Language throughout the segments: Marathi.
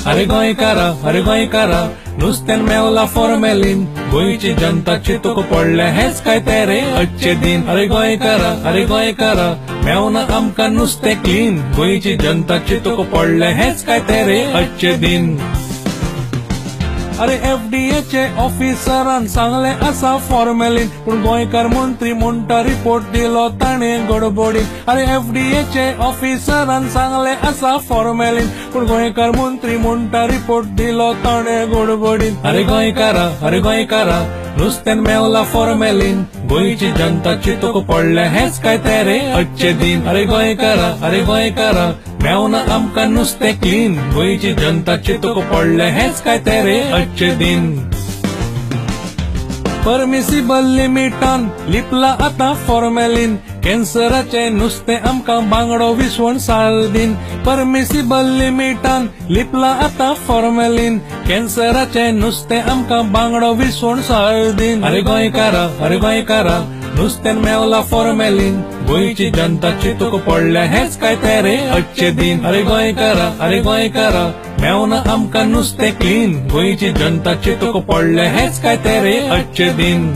अरे गोंयकारा नुस्त्यान मेवला फॉर्मेलिन गोंयची जनता चितूक पडले हेच काय ते रे आजचे दिन अरे गोंयकारा मेवना आमकां नुस्तें क्लीन गोंयची जनता चितूक पडले हेच काय ते रे आजचे दिन अरे FDA चे ऑफिसरान सांगले असा फॉर्मेलिन पण गोंयकार मंत्री म्हणटा रिपोर्ट दिलो ताणे गडबडीन अरे FDA चे ऑफिसरान सांगले असा फॉर्मेलिन पण गोंयकार मंत्री म्हणटा रिपोर्ट दिलो ताणे गडबडीन अरे गोंयकारा नुस्त्यान मेवला फॉर्मेलिन गोंयची जनता चितूक पडले हेच काय ते रे आजचे दिन अरे गोंयकारा मेवना आमकां नुस्तें क्लीन गोंयची जनता चितूक पडले हेच काय ते रे आजचे दिन परमिसिबल लिमिटान लिपला आता फॉर्मेलिन कॅन्सराचे नुस्तें आमकां बांगडो विसवण साळदीन परमिसिबल लिमिटान लिपला आता फॉर्मेलिन कॅन्सराचे नुस्तें आमकां बांगडो विसवण साळदीन अरे गोंयकारा नुस्त्यान मेवला फॉर्मेलिन गोंयची जनता चितूक पडले हेच काय ते रे आजचे दिन अरे गोंयकारा मेवना आमकां नुस्तें क्लीन गोंयची जनता चितूक पडले हेच काय ते रे आजचे दिन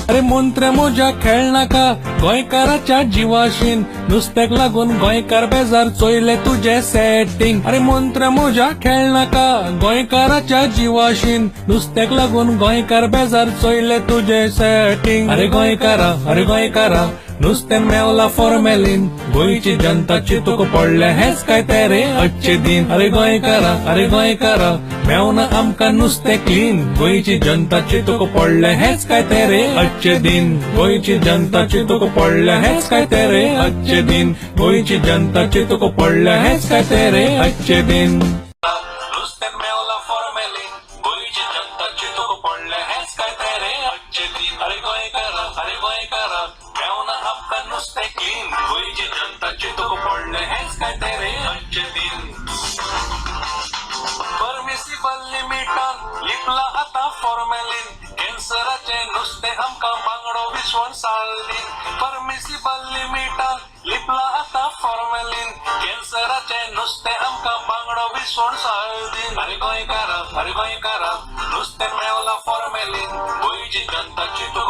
अरे मंत्र्या मोजा खेळनाका गोंयकाराच्या जिवाशीन नुस्त्याक लागून गोंयकार बेजार चोयले तुझे सेटिंग अरे मंत्र्या मोजा खेळनाका गोंयकाराच्या जिवाशीन नुस्त्याक लागून गोंयकार बेजार चोयले तुझे सेटिंग अरे गोंयकारा नुस्त्यान मेवला फॉर्मेलिन गोंयची जनता चितूक पडले हेच काय ते रे आजचे दिन अरे गोंयकारा मेवना आमकां नुस्तें क्लीन गोंयची जनता चितूक पडले हेच काय ते रे आजचे दिन गोंयची जनता चितूक पडले हेच काय ते रे आजचे दिन गोंयची जनता चितूक पडले हेच काय ते रे आजचे दिन नुस्त्यान मेवला फॉर्मेलिन गोंयची जनता चितूक पडले हेच काय ते रे आजचे दिन अरे गोंयकारा मेवना आमकां नुस्तें क्लीन गोंयची जनता चितूक पडले हेच काय ते रे आजचे दिन परमिसिबल लिमिटान लिपला आता फॉर्मेलिन कॅन्सराचे नुस्तें आमकां बांगडो विसवण साळदीन परमिसिबल लिमिटान लिपला आता फॉर्मेलिन कॅन्सराचे नुस्तें आमकां बांगडो विसवण साळदीन अरे गोंयकारा नुस्त्यान मेवला फॉर्मेलिन गोंयची जनता चितूक